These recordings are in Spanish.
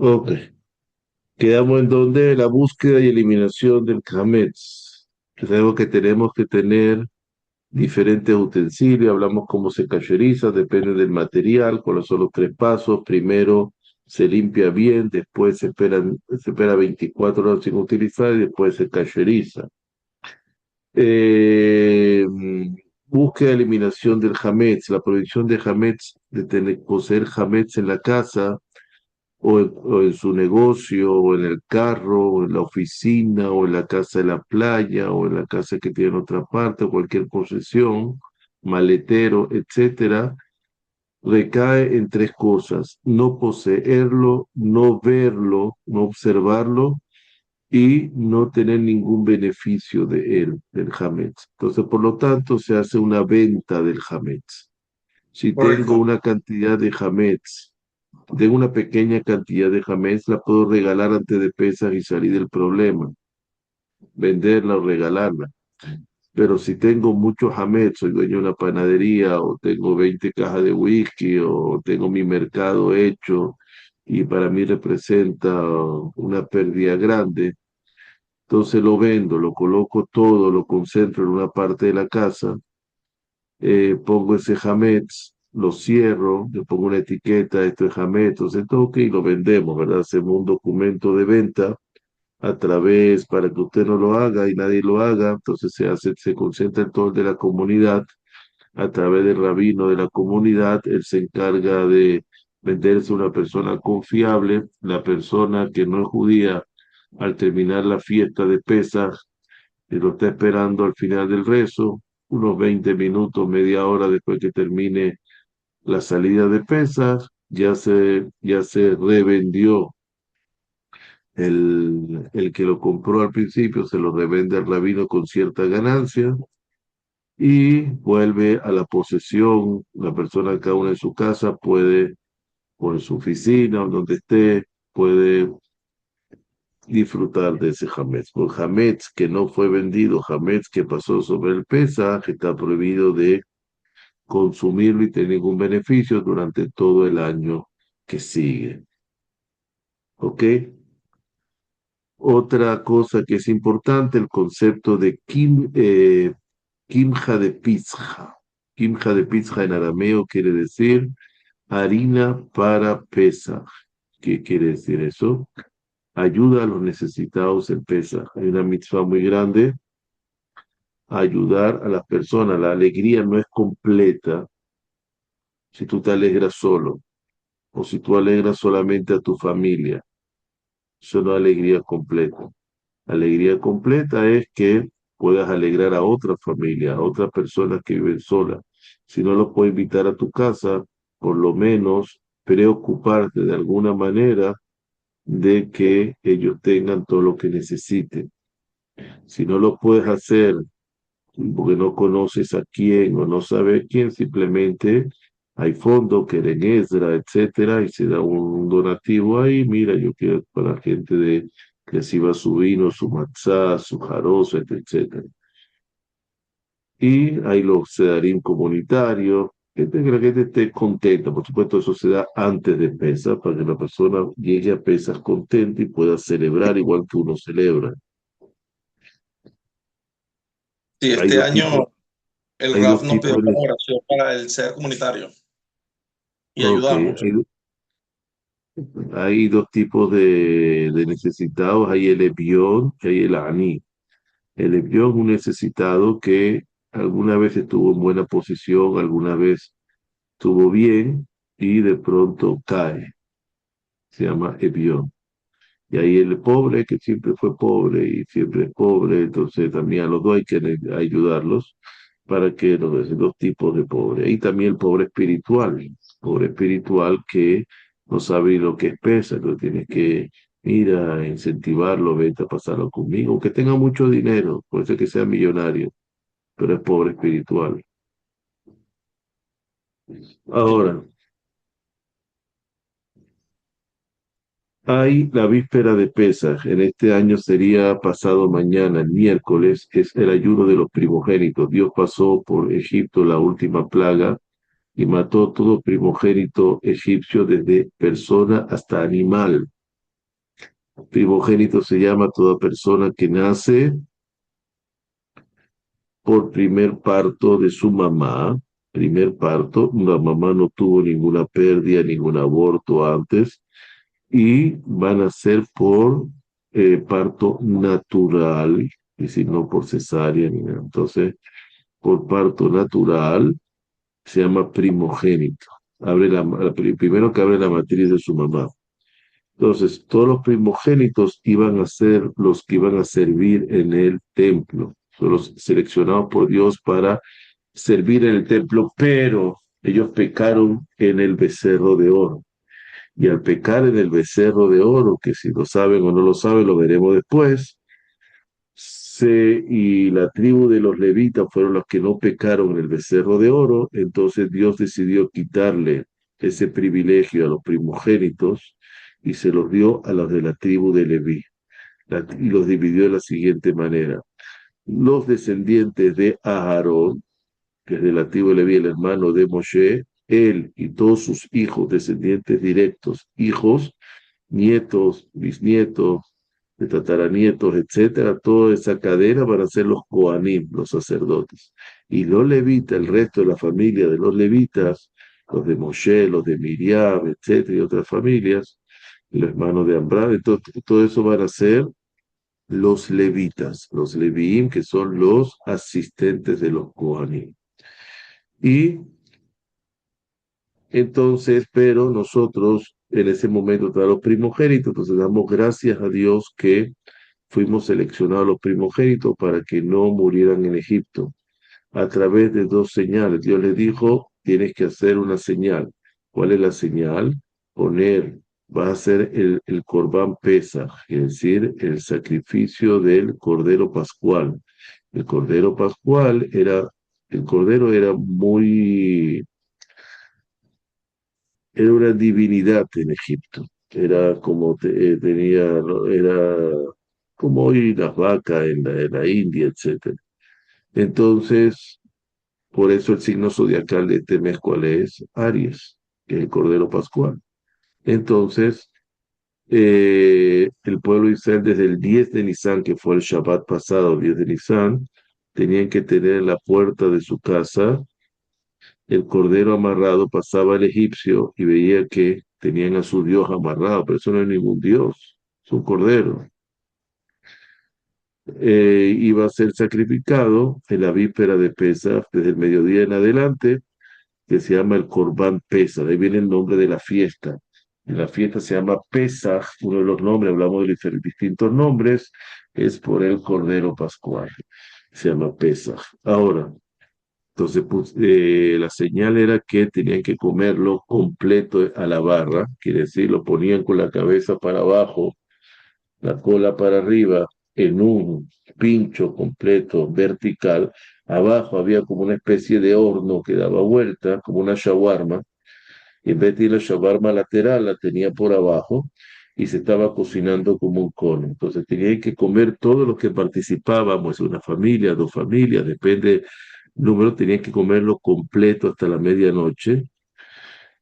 Ok. Quedamos en donde la búsqueda y eliminación del Hametz. Que es algo que tenemos que tener diferentes utensilios, hablamos cómo se cayeriza, depende del material, cuáles son los tres pasos. Primero se limpia bien, después se espera 24 horas sin utilizar y después se cayeriza. Eh, Búsqueda de eliminación del hametz, la prohibición de hametz, de tener, poseer hametz en la casa o en su negocio o en el carro o en la oficina o en la casa de la playa o en la casa que tiene en otra parte o cualquier posesión, maletero, etcétera, recae en tres cosas: no poseerlo, no verlo, no observarlo y no tener ningún beneficio de él, del Hametz. Entonces, por lo tanto, se hace una venta del Hametz. Si tengo Correcto. una cantidad de Hametz, tengo una pequeña cantidad de Hametz, la puedo regalar antes de Pesach y salir del problema, venderla o regalarla. Pero si tengo mucho Hametz, soy dueño de una panadería, o tengo 20 cajas de whisky, o tengo mi mercado hecho, y para mí representa una pérdida grande, entonces lo vendo, lo coloco todo, lo concentro en una parte de la casa, pongo ese hametz, lo cierro, le pongo una etiqueta, esto es hametz, entonces toque y lo vendemos, ¿verdad? Hacemos un documento de venta a través, para que usted no lo haga y nadie lo haga, entonces se concentra en todo el de la comunidad, a través del rabino de la comunidad, él se encarga de venderse a una persona confiable, la persona que no es judía, al terminar la fiesta de Pesaj, y lo está esperando al final del rezo, unos 20 minutos, media hora después que termine la salida de pesas, ya se revendió el que lo compró al principio, se lo revende al rabino con cierta ganancia y vuelve a la posesión. La persona, cada una en su casa, puede, o en su oficina, o donde esté, puede disfrutar de ese hametz. Por hametz que no fue vendido, hametz que pasó sobre el Pesaj, está prohibido de consumirlo y tener ningún beneficio durante todo el año que sigue. ¿Ok? Otra cosa que es importante, el concepto de kimja de pizja. Kimja de pizja en arameo quiere decir harina para Pesaj. ¿Qué quiere decir eso? Ayuda a los necesitados en Pesaj. Hay una mitzvah muy grande, ayudar a las personas. La alegría no es completa si tú te alegras solo o si tú alegras solamente a tu familia. Eso no es alegría completa. Alegría completa es que puedas alegrar a otra familia, a otras personas que viven solas. Si no los puedes invitar a tu casa, por lo menos preocuparte de alguna manera de que ellos tengan todo lo que necesiten. Si no lo puedes hacer porque no conoces a quién o no sabes quién, simplemente hay fondos, Keren Ezra, etcétera, y se da un donativo ahí. Mira, yo quiero para la gente de que reciba su vino, su matzá, su jarozo, etcétera. Y hay los sedarín comunitarios, gente que la gente esté contenta. Por supuesto, eso se da antes de Pesas, para que la persona llegue a Pesas contenta y pueda celebrar igual que uno celebra. Sí, Hay este dos año tipos, el hay RAF dos nos pidió tipos de, colaboración para el ser comunitario y ok, ayudamos. hay dos tipos de necesitados, hay el Evión y hay el Ani. El Evión es un necesitado que alguna vez estuvo en buena posición, alguna vez estuvo bien y de pronto cae. Se llama Evión. Y ahí el pobre, que siempre fue pobre y siempre es pobre, entonces también a los dos hay que ayudarlos para que los dos tipos de pobre. Y también el pobre espiritual que no sabe lo que es pesa, entonces tienes que ir a incentivarlo, vete a pasarlo conmigo, aunque tenga mucho dinero, puede ser que sea millonario, pero es pobre espiritual. Sí. Ahora, hay la víspera de Pesaj, en este año sería pasado mañana, el miércoles, es el ayuno de los primogénitos. Dios pasó por Egipto la última plaga y mató todo primogénito egipcio, desde persona hasta animal. Primogénito se llama toda persona que nace por primer parto de su mamá. Primer parto, la mamá no tuvo ninguna pérdida, ningún aborto antes, y van a ser por parto natural, es decir, no por cesárea ni nada. Entonces, por parto natural se llama primogénito. Primero que abre la matriz de su mamá. Entonces, todos los primogénitos iban a ser los que iban a servir en el templo, son los seleccionados por Dios para servir en el templo, pero ellos pecaron en el becerro de oro. Y al pecar en el becerro de oro, que si lo saben o no lo saben, lo veremos después, y la tribu de los levitas fueron los que no pecaron en el becerro de oro, entonces Dios decidió quitarle ese privilegio a los primogénitos y se los dio a los de la tribu de Leví. Y los dividió de la siguiente manera. Los descendientes de Aarón, que es de la tribu de Leví, el hermano de Moshe, él y todos sus hijos, descendientes directos, hijos, nietos, bisnietos, de tataranietos, etcétera, toda esa cadena van a ser los Kohanim, los sacerdotes. Y los levitas, el resto de la familia de los levitas, los de Moshe, los de Miriam, etcétera, y otras familias, los hermanos de Amram, todo eso van a ser los levitas, los leviim, que son los asistentes de los Kohanim. Y entonces, pero nosotros en ese momento, estaban los primogénitos, entonces damos gracias a Dios que fuimos seleccionados los primogénitos para que no murieran en Egipto a través de dos señales. Dios les dijo, tienes que hacer una señal. ¿Cuál es la señal? Vas a hacer el Corbán Pesaj, es decir, el sacrificio del Cordero Pascual. El Cordero Pascual el Cordero era una divinidad en Egipto. Era como tenía, ¿no? Era como hoy las vacas en la India, etcétera. Entonces, por eso el signo zodiacal de este mes, ¿cuál es? Aries, que es el Cordero Pascual. Entonces, el pueblo de Israel desde el 10 de Nisan, que fue el Shabbat pasado, 10 de Nisan, tenían que tener en la puerta de su casa el cordero amarrado. Pasaba el egipcio y veía que tenían a su Dios amarrado, pero eso no es ningún Dios, es un cordero. Iba a ser sacrificado en la víspera de Pesach, desde el mediodía en adelante, que se llama el Corbán Pesach, de ahí viene el nombre de la fiesta. Y la fiesta se llama Pesach, uno de los nombres, hablamos de distintos nombres, es por el Cordero Pascual, se llama Pesach. Ahora, entonces, pues, la señal era que tenían que comerlo completo a la barra, quiere decir, lo ponían con la cabeza para abajo, la cola para arriba, en un pincho completo vertical. Abajo había como una especie de horno que daba vuelta, como una shawarma. Y en vez de la shawarma lateral, la tenía por abajo y se estaba cocinando como un cono. Entonces tenían que comer todos los que participábamos, una familia, dos familias, depende del número, tenían que comerlo completo hasta la medianoche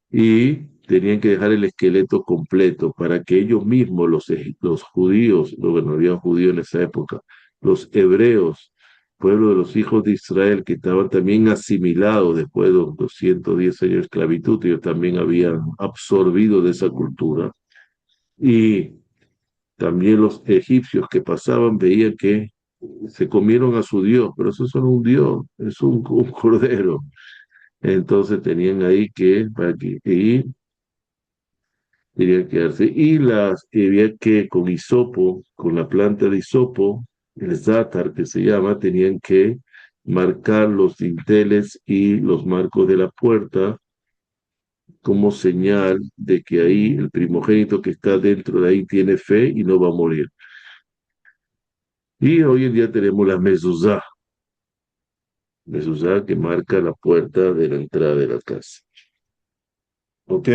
y tenían que dejar el esqueleto completo para que ellos mismos, los judíos, no había judíos en esa época, los hebreos, pueblo de los hijos de Israel, que estaban también asimilados después de los 210 años de esclavitud, ellos también habían absorbido de esa cultura. Y también los egipcios que pasaban veían que se comieron a su Dios, pero eso no es un Dios, es un cordero. Entonces tenían ahí y tenía que darse. Había que con hisopo, con la planta de hisopo, el zátar que se llama, tenían que marcar los dinteles y los marcos de la puerta como señal de que ahí el primogénito que está dentro de ahí tiene fe y no va a morir. Y hoy en día tenemos la mezuzá que marca la puerta de la entrada de la casa. ¿Ok?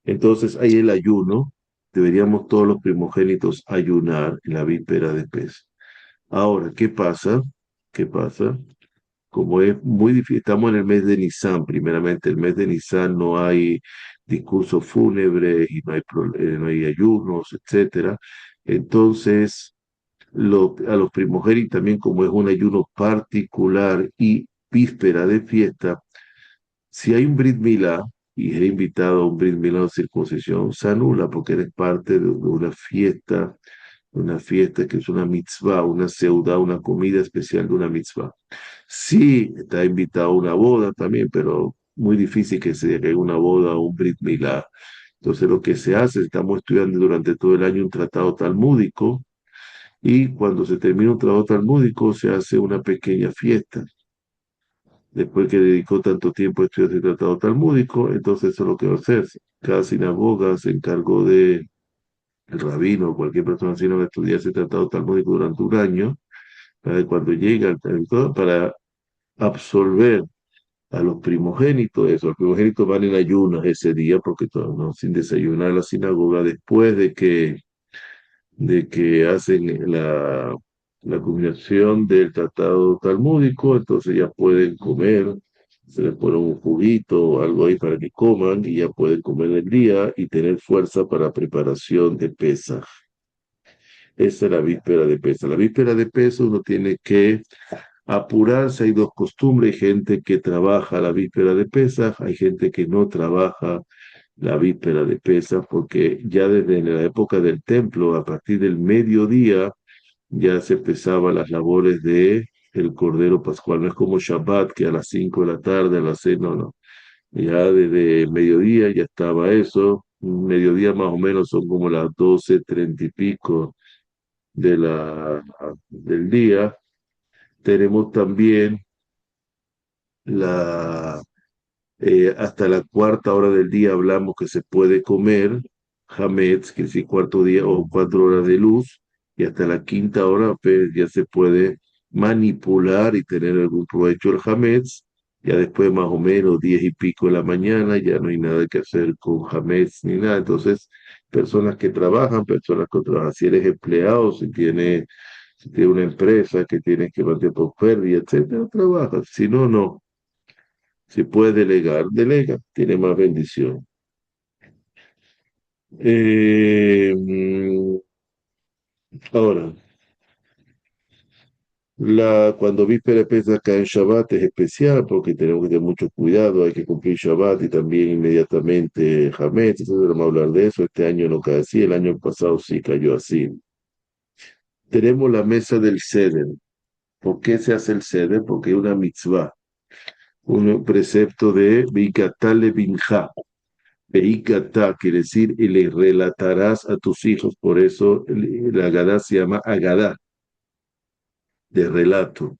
Entonces hay el ayuno. Deberíamos todos los primogénitos ayunar en la víspera de pez. Ahora, ¿qué pasa? ¿Qué pasa? como es muy difícil, estamos en el mes de Nisan, primeramente, el mes de Nisan no hay discursos fúnebres y no hay ayunos, etcétera. Entonces, a los primogénitos también, como es un ayuno particular y víspera de fiesta, si hay un Brit Milá y eres invitado a un Brit Milá o circuncisión, se anula porque eres parte de una fiesta que es una mitzvah, una seudá, una comida especial de una mitzvah. Sí, está invitado a una boda también, pero muy difícil que se haga una boda o un Brit Milá. Entonces lo que se hace, estamos estudiando durante todo el año un tratado talmúdico y cuando se termina un tratado talmúdico se hace una pequeña fiesta. Después que dedicó tanto tiempo a estudiar ese tratado talmúdico, entonces eso es lo que va a hacer. Cada sinagoga se encargó de, el rabino o cualquier persona sino de estudiar ese tratado talmúdico durante un año, para que cuando llegue para absolver a los primogénitos, eso, los primogénitos van en ayunas ese día, porque no, sin desayunar a la sinagoga, después de que hacen la culminación del tratado talmúdico, entonces ya pueden comer, se les pone un juguito o algo ahí para que coman y ya pueden comer el día y tener fuerza para preparación de Pesaj. Esa es la víspera de Pesaj. La víspera de Pesaj uno tiene que apurarse, hay dos costumbres, hay gente que trabaja la víspera de Pesaj, hay gente que no trabaja la víspera de Pesaj, porque ya desde la época del templo, a partir del mediodía, ya se empezaban las labores de el Cordero Pascual. No es como Shabbat, que a las 5 de la tarde, a las 6, no, no. Ya desde mediodía ya estaba eso. Mediodía más o menos son como las 12:30 y pico del día. Tenemos también la hasta la cuarta hora del día hablamos que se puede comer hametz, que es el cuarto día o 4 horas de luz, y hasta la quinta hora pues, ya se puede manipular y tener algún provecho el hametz. Ya después más o menos 10 y pico de la mañana ya no hay nada que hacer con hametz ni nada. Entonces, personas que trabajan, personas que trabajan, si eres empleado, si tiene una empresa que tienes que mantener por pérdida, etcétera, trabajas. Si no, no. Si puede delegar, delega, tiene más bendición. Ahora, cuando víspera de Pesach cae en Shabbat es especial porque tenemos que tener mucho cuidado, hay que cumplir Shabbat y también inmediatamente Hametz, entonces vamos a hablar de eso. Este año no cae así, el año pasado sí cayó así. Tenemos la mesa del Seder. ¿Por qué se hace el Seder? Porque hay una mitzvah, un precepto de Vikatale Binja. Veikatá quiere decir, y le relatarás a tus hijos, por eso la Agadá se llama Agadá, de relato,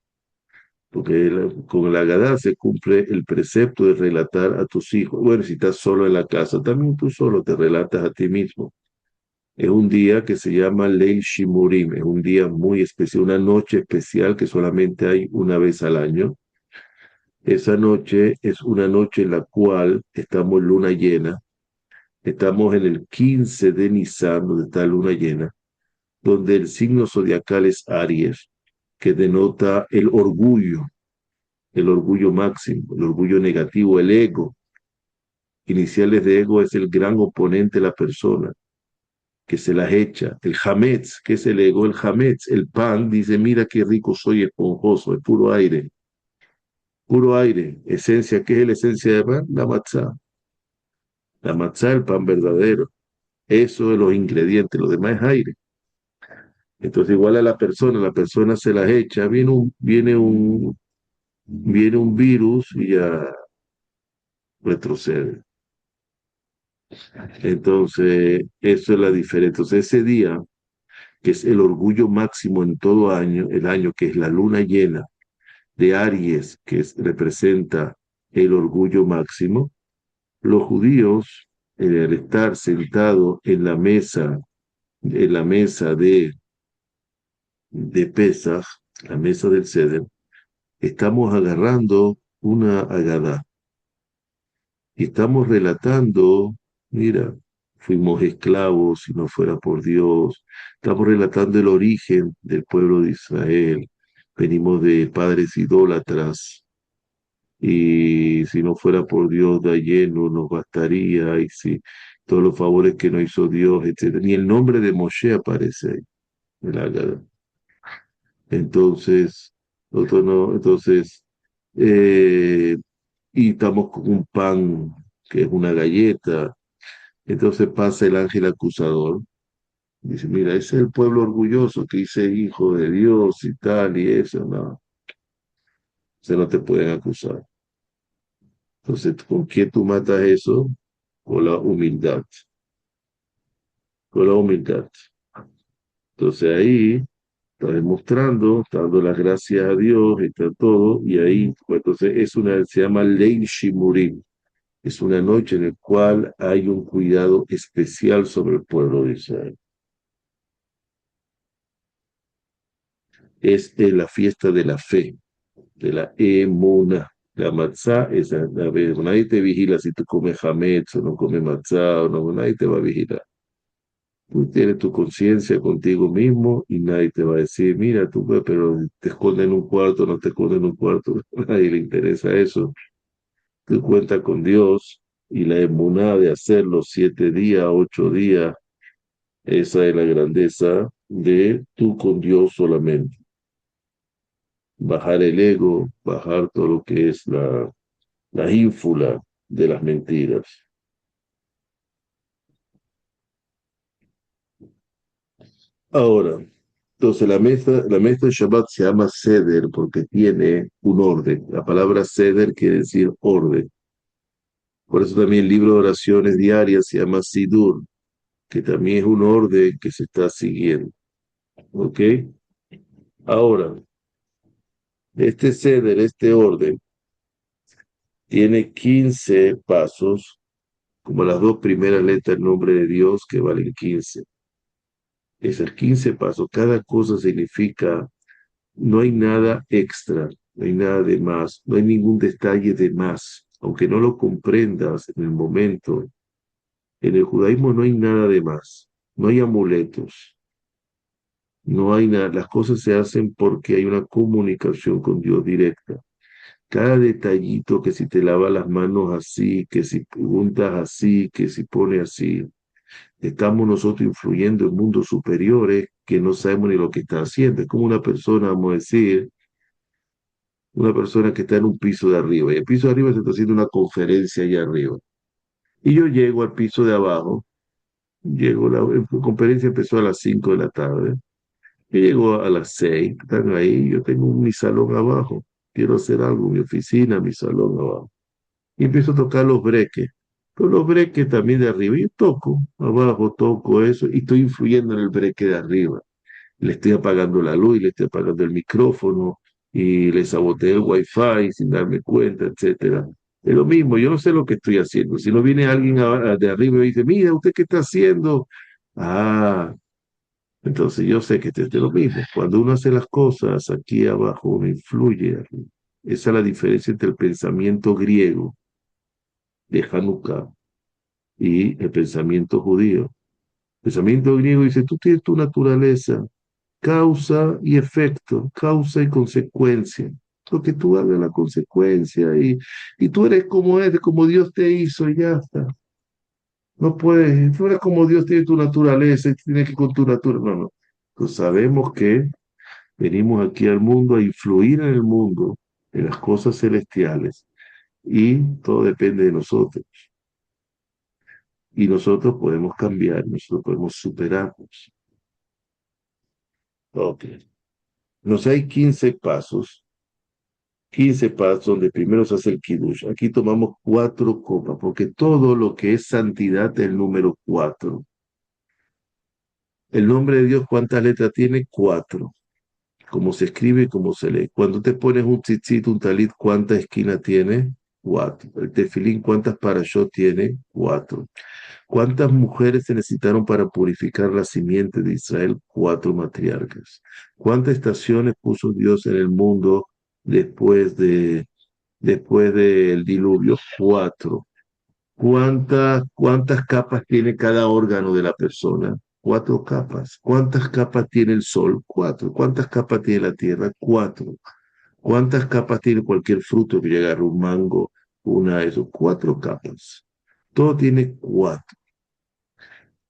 porque con la Agadá se cumple el precepto de relatar a tus hijos. Bueno, si estás solo en la casa, también tú solo te relatas a ti mismo. Es un día que se llama Leil Shimurim, es un día muy especial, una noche especial que solamente hay una vez al año. Esa noche es una noche en la cual estamos en luna llena. Estamos en el 15 de Nisan, donde está la luna llena, donde el signo zodiacal es Aries, que denota el orgullo máximo, el orgullo negativo, el ego. Iniciales de ego es el gran oponente de la persona, que se las echa. El hametz, que es el ego, el hametz, el pan, dice, mira qué rico soy, esponjoso, es puro aire. Puro aire, esencia, ¿qué es la esencia de pan? La matzá, el pan verdadero. Eso es los ingredientes, lo demás es aire. Entonces, igual a la persona se las echa, viene un virus y ya retrocede. Entonces, eso es la diferencia. Entonces, ese día, que es el orgullo máximo en todo año, el año que es la luna llena de Aries, representa el orgullo máximo, los judíos, al estar sentados en la mesa de Pesaj, la mesa del Seder, estamos agarrando una Agadá y estamos relatando, mira, fuimos esclavos si no fuera por Dios, estamos relatando el origen del pueblo de Israel, venimos de padres idólatras, y si no fuera por Dios, de lleno nos bastaría, y si todos los favores que nos hizo Dios, etcétera. Ni el nombre de Moshe aparece ahí, en la Haggadah. Entonces, nosotros no, entonces, eh, y estamos con un pan que es una galleta. Entonces pasa el ángel acusador. Dice, mira, ese es el pueblo orgulloso que dice hijo de Dios y tal y eso. No, se no te pueden acusar. Entonces, ¿con qué tú matas eso? Con la humildad. Con la humildad. Entonces ahí está demostrando, está dando las gracias a Dios, está todo, y ahí, pues, entonces se llama Leil Shimurim. Es una noche en la cual hay un cuidado especial sobre el pueblo de Israel. Es la fiesta de la fe, de la emuna. La matzá es, a ver, nadie te vigila si tú comes hametz o no comes matzá, o no, nadie te va a vigilar. Tú tienes tu conciencia contigo mismo y nadie te va a decir, mira, tú, pues, pero te escondes en un cuarto, no te escondes en un cuarto, a nadie le interesa eso. Tú cuentas con Dios y la emuná de hacerlo 7 días, 8 días, esa es la grandeza de tú con Dios solamente. Bajar el ego, bajar todo lo que es la ínfula de las mentiras. Ahora, entonces la mesa de Shabbat se llama Seder porque tiene un orden. La palabra Seder quiere decir orden. Por eso también el libro de oraciones diarias se llama Sidur, que también es un orden que se está siguiendo. ¿Ok? Ahora, este Seder, este orden, tiene 15 pasos, como las dos primeras letras del nombre de Dios que valen 15. Esos 15 pasos, cada cosa significa, no hay nada extra, no hay nada de más, no hay ningún detalle de más, aunque no lo comprendas en el momento. En el judaísmo no hay nada de más, no hay amuletos, no hay nada, las cosas se hacen porque hay una comunicación con Dios directa. Cada detallito, que si te lavas las manos así, que si preguntas así, que si pones así, estamos nosotros influyendo en mundos superiores que no sabemos ni lo que está haciendo. Es como una persona, vamos a decir, una persona que está en un piso de arriba, y el piso de arriba se está haciendo una conferencia allá arriba. Y yo llego al piso de abajo, la conferencia empezó a las 5 de la tarde, yo llego a las 6, están ahí, yo tengo mi salón abajo, quiero hacer algo, mi oficina, mi salón abajo. Y empiezo a tocar los breques. Con los breques también de arriba, yo toco, abajo toco eso, y estoy influyendo en el breque de arriba. Le estoy apagando la luz, y le estoy apagando el micrófono, y le saboteé el wifi sin darme cuenta, etcétera. Es lo mismo, yo no sé lo que estoy haciendo. Si no viene alguien de arriba y me dice, mira, ¿usted qué está haciendo? Ah, entonces yo sé que es de lo mismo. Cuando uno hace las cosas aquí abajo, uno influye arriba. Esa es la diferencia entre el pensamiento griego de Hanukkah y el pensamiento judío. El pensamiento griego dice, tú tienes tu naturaleza, causa y efecto, causa y consecuencia. Lo que tú hagas la consecuencia y tú eres como Dios te hizo y ya está. No puedes, tú eres como Dios tiene tu naturaleza y tienes que con tu naturaleza. No, no. Pues sabemos que venimos aquí al mundo a influir en el mundo, en las cosas celestiales, y todo depende de nosotros. Y nosotros podemos cambiar, nosotros podemos superarnos. Ok. Nos hay 15 pasos 15 pasos donde primero se hace el kiddush. Aquí tomamos 4 copas, porque todo lo que es santidad es el número 4. El nombre de Dios, ¿cuántas letras tiene? 4. Cómo se escribe y cómo se lee. Cuando te pones un tzitzit, un talit, ¿cuántas esquinas tiene? 4. El tefilín, ¿cuántas parashot tiene? 4. ¿Cuántas mujeres se necesitaron para purificar la simiente de Israel? 4 matriarcas. ¿Cuántas estaciones puso Dios en el mundo después después del diluvio? 4. ¿Cuántas capas tiene cada órgano de la persona? 4 capas. ¿Cuántas capas tiene el sol? 4. ¿Cuántas capas tiene la tierra? 4. ¿Cuántas capas tiene cualquier fruto que llega a agarrar un mango? Una de esos, cuatro capas. Todo tiene cuatro.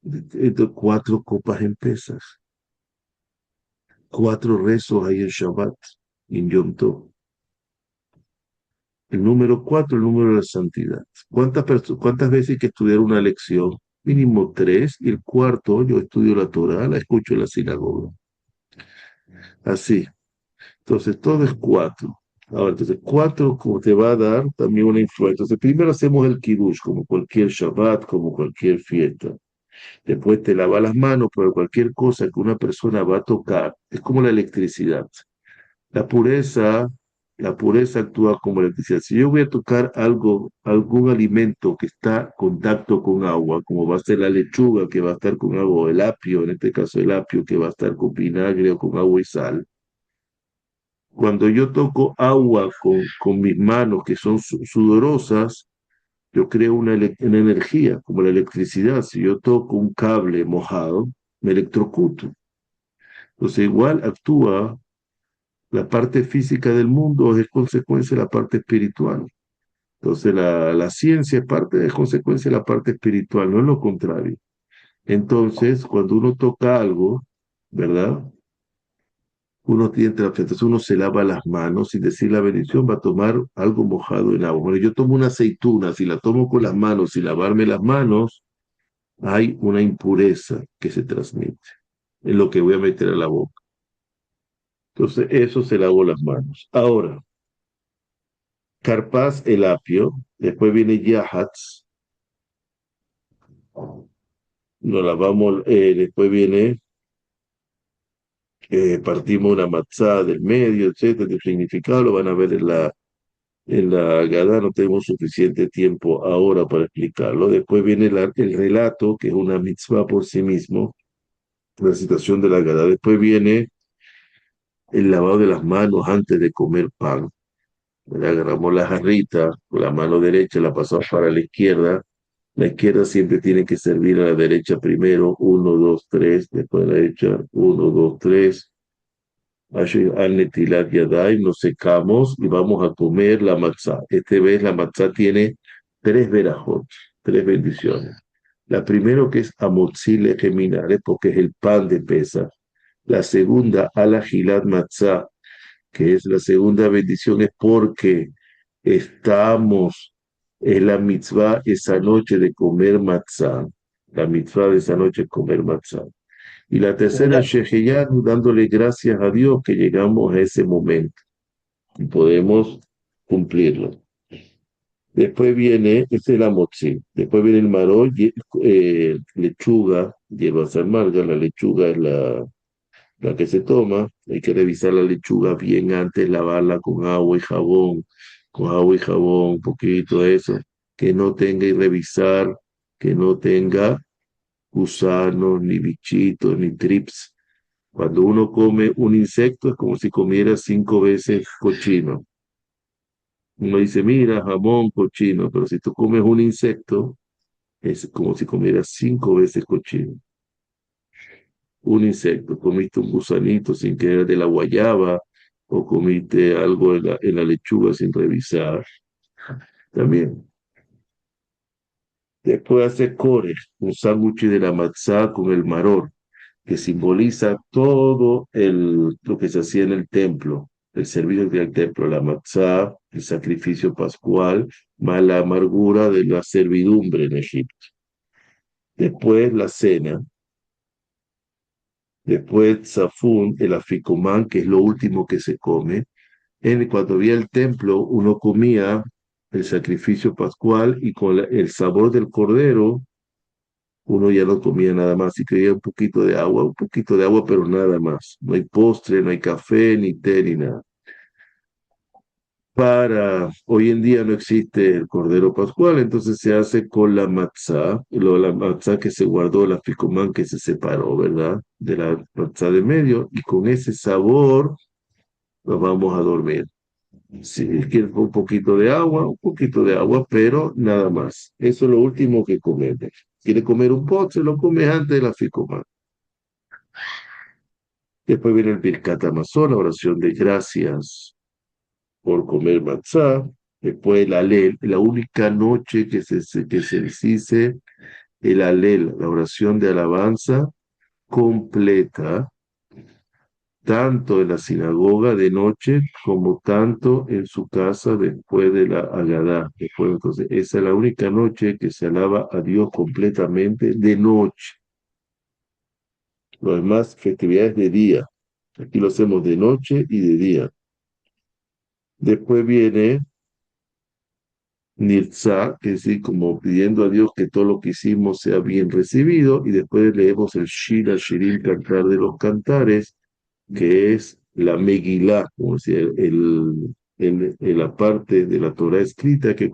Entonces, cuatro copas en pesas. Cuatro rezos hay en Shabbat, en Yom Tov. El número cuatro, el número de la santidad. ¿Cuántas veces hay que estudiar una lección? Mínimo tres. Y el cuarto, yo estudio la Torah, la escucho en la sinagoga. Así. Entonces, todo es cuatro. Ahora, entonces, cuatro como te va a dar también una influencia. Entonces, primero hacemos el kiddush, como cualquier Shabbat, como cualquier fiesta. Después te lava las manos, pero cualquier cosa que una persona va a tocar, es como la electricidad. La pureza, la pureza actúa como electricidad. Si yo voy a tocar algo, algún alimento que está en contacto con agua, como va a ser la lechuga que va a estar con agua, o el apio, en este caso el apio que va a estar con vinagre o con agua y sal, cuando yo toco agua con mis manos que son sudorosas, yo creo una energía, como la electricidad. Si yo toco un cable mojado, me electrocuto. Entonces igual actúa la parte física del mundo, es consecuencia de la parte espiritual. Entonces la ciencia es parte de consecuencia de la parte espiritual, no es lo contrario. Entonces, cuando uno toca algo, ¿verdad? Uno tiene entonces uno se lava las manos sin decir la bendición, va a tomar algo mojado en agua. Bueno, yo tomo una aceituna, si la tomo con las manos sin lavarme las manos, hay una impureza que se transmite en lo que voy a meter a la boca. Entonces, eso se lavo las manos. Ahora, carpaz el apio, después viene yahats, nos lavamos, después viene, partimos una matzá del medio, etcétera, el significado lo van a ver en la Haggadah, no tenemos suficiente tiempo ahora para explicarlo. Después viene el relato, que es una mitzvah por sí mismo, la citación de la Haggadah. Después viene el lavado de las manos antes de comer pan. Le agarramos la jarrita con la mano derecha, la pasamos para la izquierda. La izquierda siempre tiene que servir a la derecha primero, uno, dos, tres, después a la derecha, uno, dos, tres. Al Netilat Yadayim, nos secamos y vamos a comer la matzá. Esta vez la matzá tiene tres verajot, tres bendiciones. La primera que es amotzile geminare, porque es el pan de pesa. La segunda, ala gilat matzá, que es la segunda bendición, es porque estamos en la mitzvah esa noche de comer matzá. La mitzvah de esa noche es comer matzá. Y la tercera, Sheheyanu, dándole gracias a Dios que llegamos a ese momento y podemos cumplirlo. Después viene, este es la motzi, después viene el maror, lechuga, hierbas amargas, la lechuga es la que se toma, hay que revisar la lechuga bien antes, lavarla con agua y jabón, un poquito de eso, que no tenga y revisar, que no tenga gusanos, ni bichitos, ni trips. Cuando uno come un insecto es como si comiera 5 veces cochino. Uno dice, mira, jamón, cochino, pero si tú comes un insecto, es como si comieras 5 veces cochino. Un insecto, comiste un gusanito sin querer de la guayaba o comiste algo en la lechuga sin revisar. También. Después hace core, un sándwich de la matzá con el maror, que simboliza todo lo que se hacía en el templo, el servicio del templo, la matzá, el sacrificio pascual, más la amargura de la servidumbre en Egipto. Después la cena, después zafún, el aficomán, que es lo último que se come. Cuando había el templo, uno comía el sacrificio pascual y con el sabor del cordero uno ya no comía nada más y quería un poquito de agua, pero nada más. No hay postre, no hay café, ni té, ni nada. Hoy en día no existe el Cordero Pascual, entonces se hace con la matzá, la matzá que se guardó, la ficomán que se separó, ¿verdad? De la matzá de medio, y con ese sabor nos vamos a dormir. Si quieres un poquito de agua, pero nada más. Eso es lo último que comes. Quiere comer un postre, lo comes antes de la ficomán. Después viene el Birkat Hamazon, la oración de gracias. por comer matzá. Después el alel, la única noche que se dice el alel, la oración de alabanza completa, tanto en la sinagoga de noche como tanto en su casa después de la Agadá. Después, entonces, esa es la única noche que se alaba a Dios completamente de noche. Lo demás, festividades de día. Aquí lo hacemos de noche y de día. Después viene Nirtzá, que es decir, como pidiendo a Dios que todo lo que hicimos sea bien recibido, y después leemos el Shir Shirim, Cantar de los Cantares, que es la Megilá, como decía, la parte de la Torah escrita al, que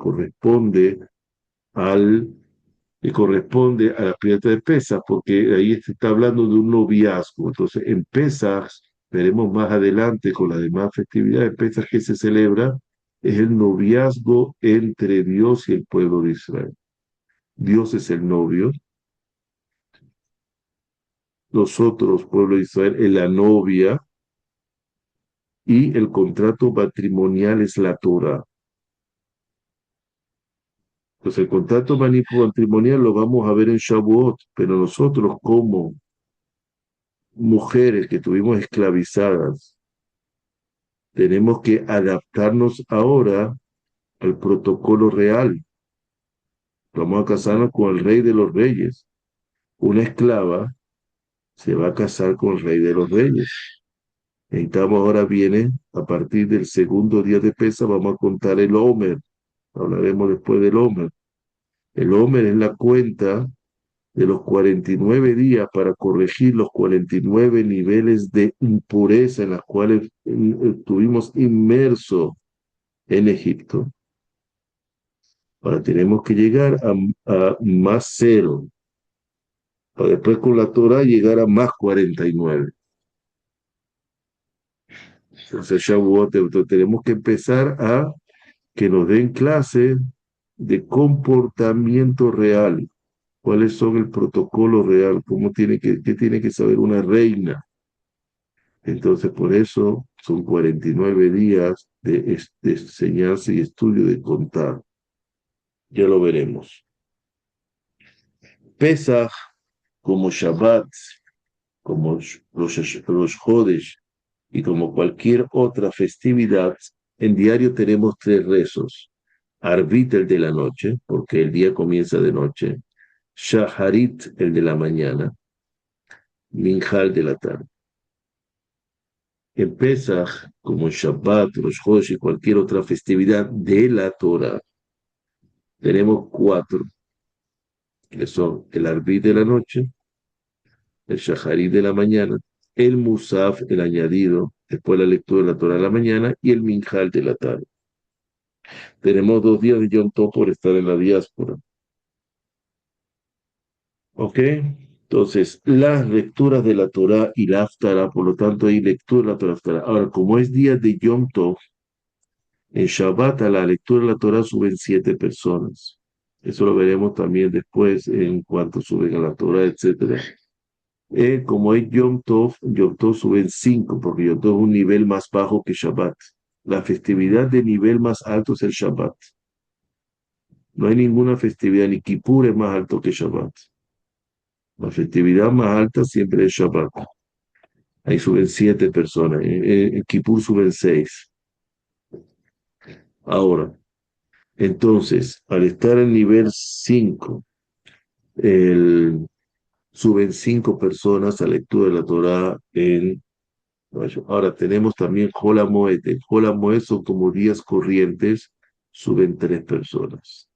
corresponde a la fiesta de Pesach, porque ahí se está hablando de un noviazgo. Entonces, en Pesach, veremos más adelante con las demás festividades, Pesach que se celebra, es el noviazgo entre Dios y el pueblo de Israel. Dios es el novio, nosotros, pueblo de Israel, es la novia, y el contrato matrimonial es la Torah. Entonces, el contrato matrimonial lo vamos a ver en Shavuot, pero nosotros como mujeres que tuvimos esclavizadas, tenemos que adaptarnos ahora al protocolo real. Vamos a casarnos con el rey de los reyes. Una esclava se va a casar con el rey de los reyes. Necesitamos ahora viene, a partir del segundo día de Pesa, vamos a contar el Omer. Hablaremos después del Omer. El Omer es la cuenta de los 49 días para corregir los 49 niveles de impureza en las cuales estuvimos inmersos en Egipto. Ahora tenemos que llegar a más cero, para después con la Torah llegar a más 49. Entonces Shavuot, entonces tenemos que empezar a que nos den clases de comportamiento real. ¿Cuáles son el protocolo real? ¿Qué tiene que saber una reina? Entonces, por eso son 49 días de enseñanza y estudio de contar. Ya lo veremos. Pesach, como Shabbat, como los Jodesh y como cualquier otra festividad, en diario tenemos tres rezos. Arbit, el de la noche, porque el día comienza de noche. Shaharit, el de la mañana. Minjal, de la tarde. En Pesach, como en Shabbat, los Jodesh y cualquier otra festividad de la Torah, tenemos cuatro, que son el Arbit de la noche, el Shaharit de la mañana, el Musaf, el añadido, después la lectura de la Torah de la mañana, y el Minjal de la tarde. Tenemos 2 días de Yom Tov por estar en la diáspora. ¿Ok? Entonces, las lecturas de la Torah y la Haftarah, por lo tanto, hay lectura de la Torah. Haftarah. Ahora, como es día de Yom Tov, en Shabbat a la lectura de la Torah suben 7 personas. Eso lo veremos también después en cuanto suben a la Torah, etcétera. Como es Yom Tov suben 5, porque Yom Tov es un nivel más bajo que Shabbat. La festividad de nivel más alto es el Shabbat. No hay ninguna festividad, ni Kippur es más alto que Shabbat. La festividad más alta siempre es Shabbat. Ahí suben 7 personas. En Kippur suben 6. Ahora, entonces, al estar en nivel 5, suben 5 personas a lectura de la Torah en. Ahora tenemos también Jola Moed. En Jola Moed son como días corrientes, suben 3 personas.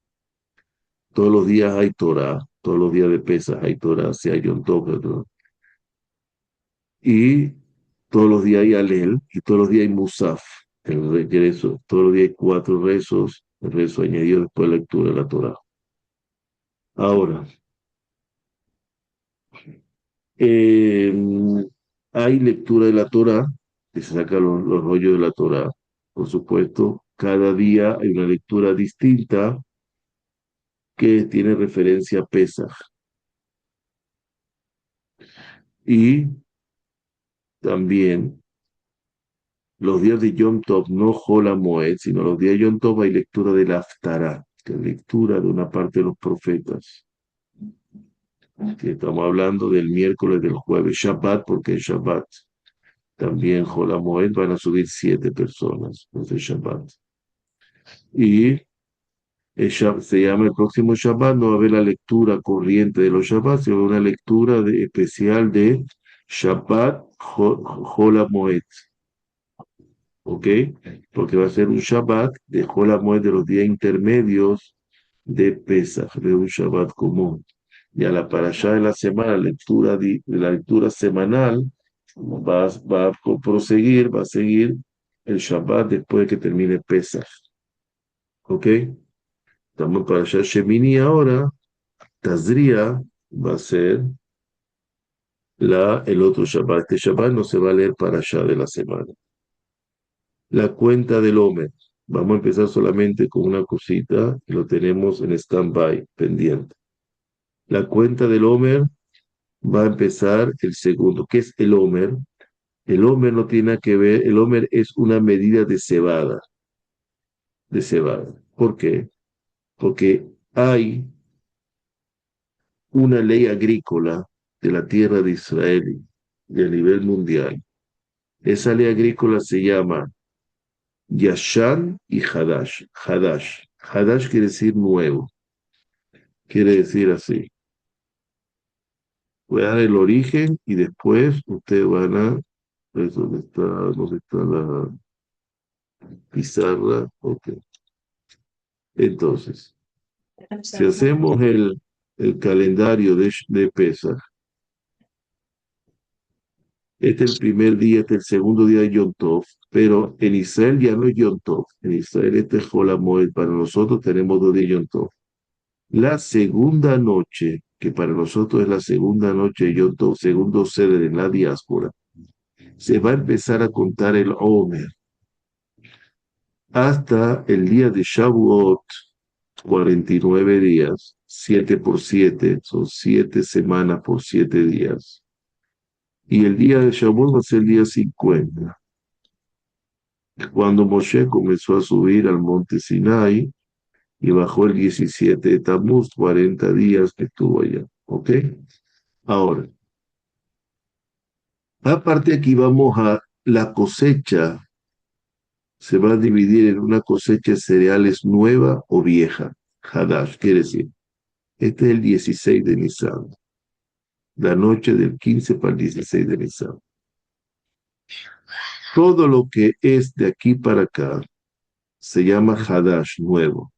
Todos los días hay Torah, todos los días de Pesas hay Torah, si hay Yom Tov, ¿no? Y todos los días hay Alel, y todos los días hay Musaf, el regreso. Todos los días hay 4 rezos, el rezo añadido después de la lectura de la Torah. Ahora, eh, hay lectura de la Torah, que se saca los rollos de la Torah. Por supuesto, cada día hay una lectura distinta que tiene referencia a Pesach. Y también los días de Yom Tov, no Hol Moed, sino los días de Yom Tov hay lectura de la Haftará, que es lectura de una parte de los profetas. Que estamos hablando del miércoles, del jueves, Shabbat, porque es Shabbat. También Hol Moed van a subir 7 personas, entonces Shabbat. Y se llama el próximo Shabbat, no va a haber la lectura corriente de los Shabbat, sino una lectura especial de Shabbat Hol Moed. ¿Ok? Porque va a ser un Shabbat de Hol Moed de los días intermedios de Pesach, de un Shabbat común. Y a la parashá de la semana, la lectura semanal, va a proseguir, va a seguir el Shabbat después de que termine Pesach. ¿Ok? Estamos para allá Shemini ahora. Tazria va a ser el otro Shabbat. Este Shabbat no se va a leer para allá de la semana. La cuenta del Omer. Vamos a empezar solamente con una cosita que lo tenemos en stand-by, pendiente. La cuenta del Omer va a empezar el segundo. ¿Qué es el Omer? El Omer no tiene nada que ver. El Omer es una medida de cebada. De cebada. ¿Por qué? Porque hay una ley agrícola de la tierra de Israel y a nivel mundial. Esa ley agrícola se llama Yashan y Hadash. Hadash. Hadash quiere decir nuevo. Quiere decir así. Voy a dar el origen y después ustedes van a... ¿Ves dónde está la pizarra? Ok. Entonces, si hacemos el calendario de Pesach, este es el primer día, este es el segundo día de Yom Tov, pero en Israel ya no es Yom Tov. En Israel este es Hol HaMoed. Para nosotros tenemos 2 días de Yom Tov. La segunda noche, que para nosotros es la segunda noche de Yom Tov, segundo sede en la diáspora, se va a empezar a contar el Omer hasta el día de Shavuot, 49 días, 7 por 7, son 7 semanas por 7 días. Y el día de Shavuot va a ser el día 50. Cuando Moshe comenzó a subir al monte Sinai y bajó el 17 de Tammuz, 40 días que estuvo allá. ¿Ok? Ahora, aparte aquí vamos a la cosecha, se va a dividir en una cosecha de cereales nueva o vieja. Hadash, quiere decir, este es el 16 de Nisan, la noche del 15 para el 16 de Nisan. Todo lo que es de aquí para acá se llama Hadash, nuevo.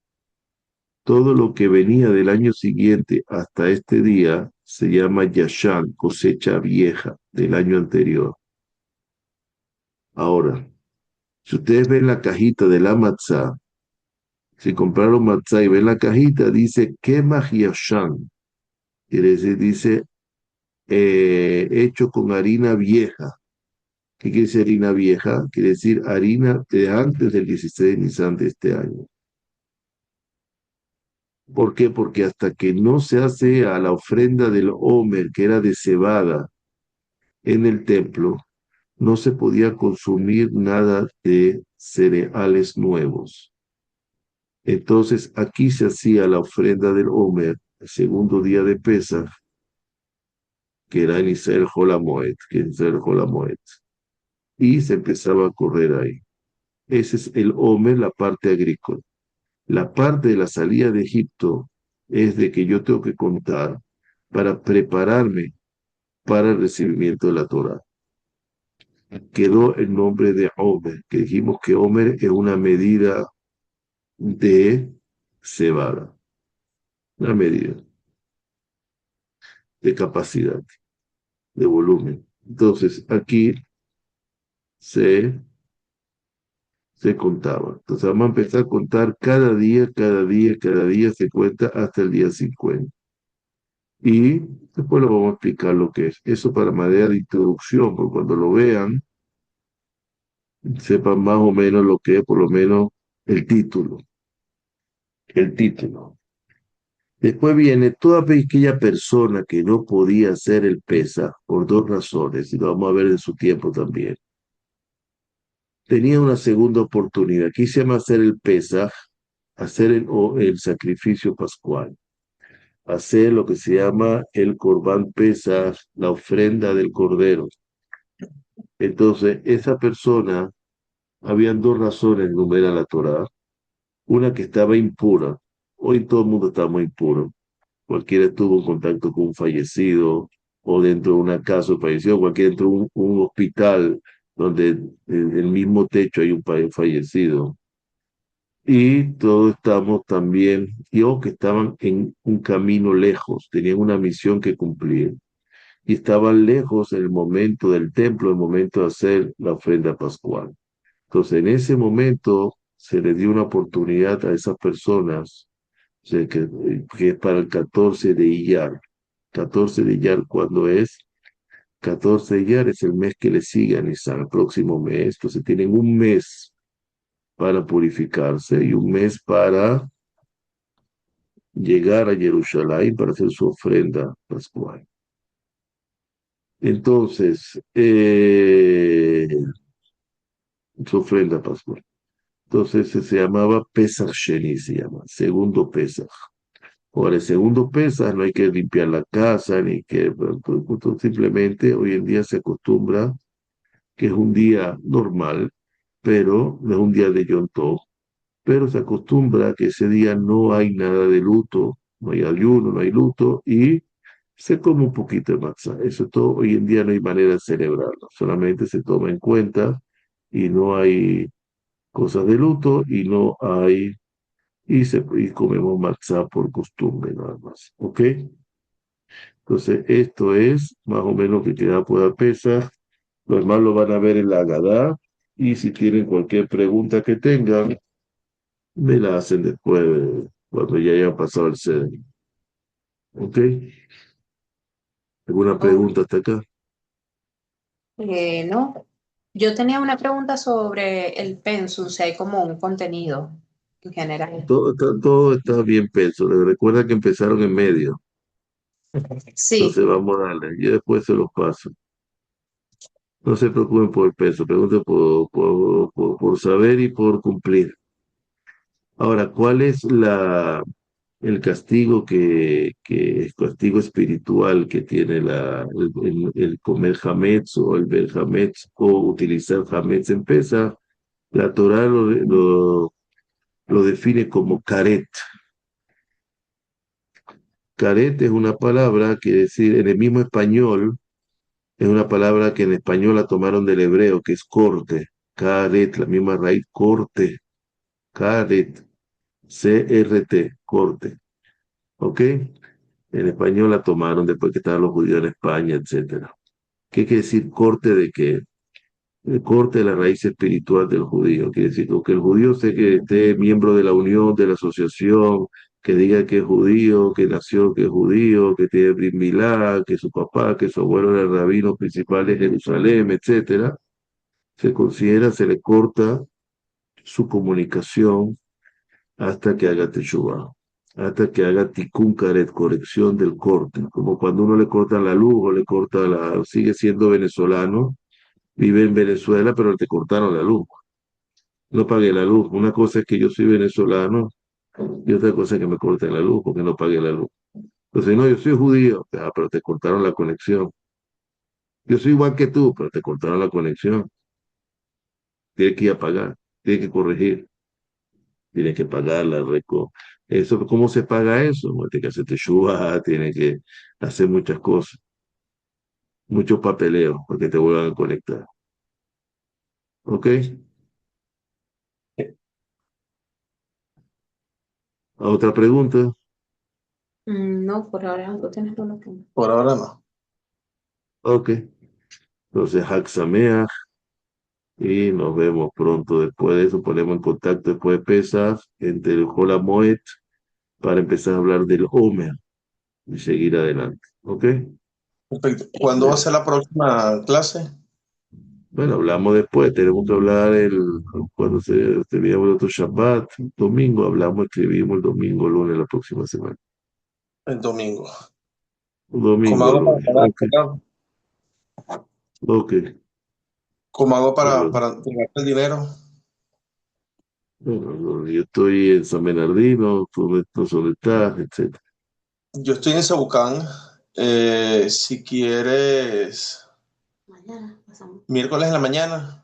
Todo lo que venía del año siguiente hasta este día se llama Yashan, cosecha vieja del año anterior. Ahora, si ustedes ven la cajita de la matzá, si compraron matzá y ven la cajita, dice Kemach Yashan, quiere decir, dice hecho con harina vieja. ¿Qué quiere decir harina vieja? Quiere decir harina de antes del 16 de Nisan de este año. ¿Por qué? Porque hasta que no se hace a la ofrenda del Omer, que era de cebada, en el templo, no se podía consumir nada de cereales nuevos. Entonces aquí se hacía la ofrenda del Omer, el segundo día de Pesach, que era en Israel Hol HaMoed, que en Israel Hol HaMoed. Y se empezaba a correr ahí. Ese es el Omer, la parte agrícola. La parte de la salida de Egipto es de que yo tengo que contar para prepararme para el recibimiento de la Torá. Quedó el nombre de Omer, que dijimos que Omer es una medida de cebada, una medida de capacidad, de volumen. Entonces, aquí se, se contaba. Entonces, vamos a empezar a contar cada día, cada día, cada día se cuenta hasta el día 50. Y después lo vamos a explicar lo que es. Eso para manera de introducción, porque cuando lo vean, sepan más o menos lo que es, por lo menos, el título. El título. Después viene toda aquella persona que no podía hacer el pesa por 2 razones, y lo vamos a ver en su tiempo también. tenía una segunda oportunidad. Aquí se llama hacer el Pesaj, hacer el sacrificio pascual, hacer lo que se llama el Corbán Pesaj, la ofrenda del cordero. Entonces, esa persona, habían dos razones, numera la Torá. Una que estaba impura. Hoy todo el mundo está muy impuro. Cualquiera estuvo en contacto con un fallecido o dentro de una casa falleció, cualquiera entró a un hospital donde en el mismo techo hay un fallecido. Y todos estamos también, yo que estaban en un camino lejos, tenían una misión que cumplir y estaban lejos en el momento del templo, el momento de hacer la ofrenda pascual. Entonces, en ese momento se le dio una oportunidad a esas personas, o sea, que es para el 14 de Iyar. 14 de Iyar, ¿cuándo es? 14 de Iyar es el mes que le sigue a Nisan, el próximo mes. Entonces, tienen un mes para purificarse y un mes para llegar a Jerusalén para hacer su ofrenda pascual. Entonces, su ofrenda pascual. Entonces se llamaba Pesach Sheni, se llama, segundo Pesach. Ahora, el segundo Pesach no hay que limpiar la casa, ni que, simplemente hoy en día se acostumbra que es un día normal, pero no es un día de Yom Tov, pero se acostumbra que ese día no hay nada de luto, no hay ayuno, no hay luto, y se come un poquito de matzah. Eso todo, hoy en día no hay manera de celebrarlo, solamente se toma en cuenta y no hay cosas de luto y no hay, y comemos matzah por costumbre nada más, ¿ok? Entonces, esto es más o menos que queda pueda pesar. Los demás lo van a ver en la Agadá y si tienen cualquier pregunta que tengan, me la hacen después, cuando ya haya pasado el sede. ¿Ok? ¿Alguna Ok, pregunta hasta acá? no, yo tenía una pregunta sobre el pensum, si hay como un contenido en general. Todo está bien peso. Recuerda que empezaron en medio. Entonces Sí, vamos a darle. Yo después se los paso. No se preocupen por el peso, pregunten por saber y por cumplir. Ahora, ¿cuál es el castigo el castigo espiritual que tiene el comer hametz o el ver hametz o utilizar hametz en pesa? La Torah lo define como karet. Karet es una palabra que decir en el mismo español, es una palabra que en español la tomaron del hebreo, que es corte. Karet, la misma raíz, corte. Karet, C-R-T, corte. ¿Ok? En español la tomaron después que estaban los judíos en España, etcétera. ¿Qué quiere decir corte de qué? El corte de la raíz espiritual del judío. Quiere decir que el judío sé que esté miembro de la unión, de la asociación, que diga que es judío, que nació, que es judío, que tiene Brit Milá, que su papá, que su abuelo era el rabino principal de Jerusalén, etcétera. Se considera, se le corta su comunicación hasta que haga teshuvah, hasta que haga tikkun karet, corrección del corte, como cuando uno le corta la luz o le corta sigue siendo venezolano, vive en Venezuela, pero te cortaron la luz, no pagué la luz. Una cosa es que yo soy venezolano y otra cosa es que me corten la luz porque no pagué la luz. Entonces, no, yo soy judío, pero te cortaron la conexión. Yo soy igual que tú, pero te cortaron la conexión. Tienes que ir a pagar, tienes que corregir. Tiene que pagar la Eso, ¿cómo se paga eso? Bueno, tiene que hacer teshuva, tiene que hacer muchas cosas, mucho papeleo para que te vuelvan a conectar. ¿Ok? ¿Otra pregunta? no, por ahora no tienes una pregunta. Por ahora no. Ok. Entonces, Haxamea y nos vemos pronto después de eso. Ponemos en contacto después de Pesach entre el Hol Moed para empezar a hablar del Homer y seguir adelante. ¿Ok? Perfecto. ¿Cuándo va a ser la próxima clase? Bueno, hablamos después, tenemos que hablar cuando se terminamos el otro Shabbat, domingo, hablamos, escribimos el domingo, lunes, la próxima semana. El domingo. ¿Cómo Domingo, hago para lunes, pagar? ok, ok. ¿Cómo hago Bueno, para entregarte el dinero? bueno, yo estoy en San Bernardino, tú no sé dónde estás, etc. Yo estoy en Sabucán. Si quieres, Mañana pasamos. miércoles en la mañana.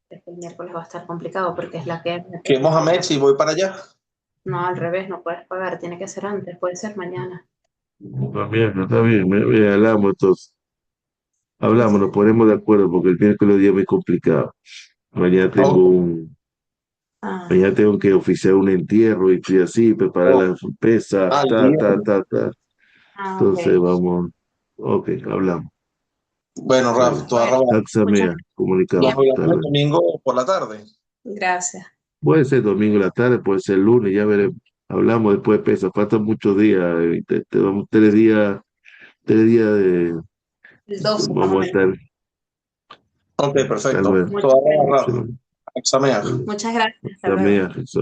El miércoles va a estar complicado porque es la que... Que Mohamed, si voy para allá. No, al revés, no puedes pagar, tiene que ser antes, puede ser mañana. Está bien, hablamos entonces. Hablamos, nos ponemos de acuerdo porque el miércoles es día muy complicado. Mañana tengo Ok, un, Ah, mañana tengo que oficiar un entierro y estoy así, preparar ok. las pesas, Al ta, día. ta, ta, ta. ok. Entonces vamos, ok, hablamos. Bueno, Raf, Dale. tú Bueno, arroba. muchas Mía, Nos comunicamos. Hasta hablamos el luego. domingo por la tarde. gracias. Puede ser domingo en la tarde, puede ser lunes, ya veremos. Hablamos después de pesas, faltan muchos días, te vamos 3 días El 12 más o vamos a menos. estar, Ok, hasta perfecto. luego. Tú Muchas arroba, gracias. Raf. Examen. Muchas gracias. Hasta Hasta luego. luego.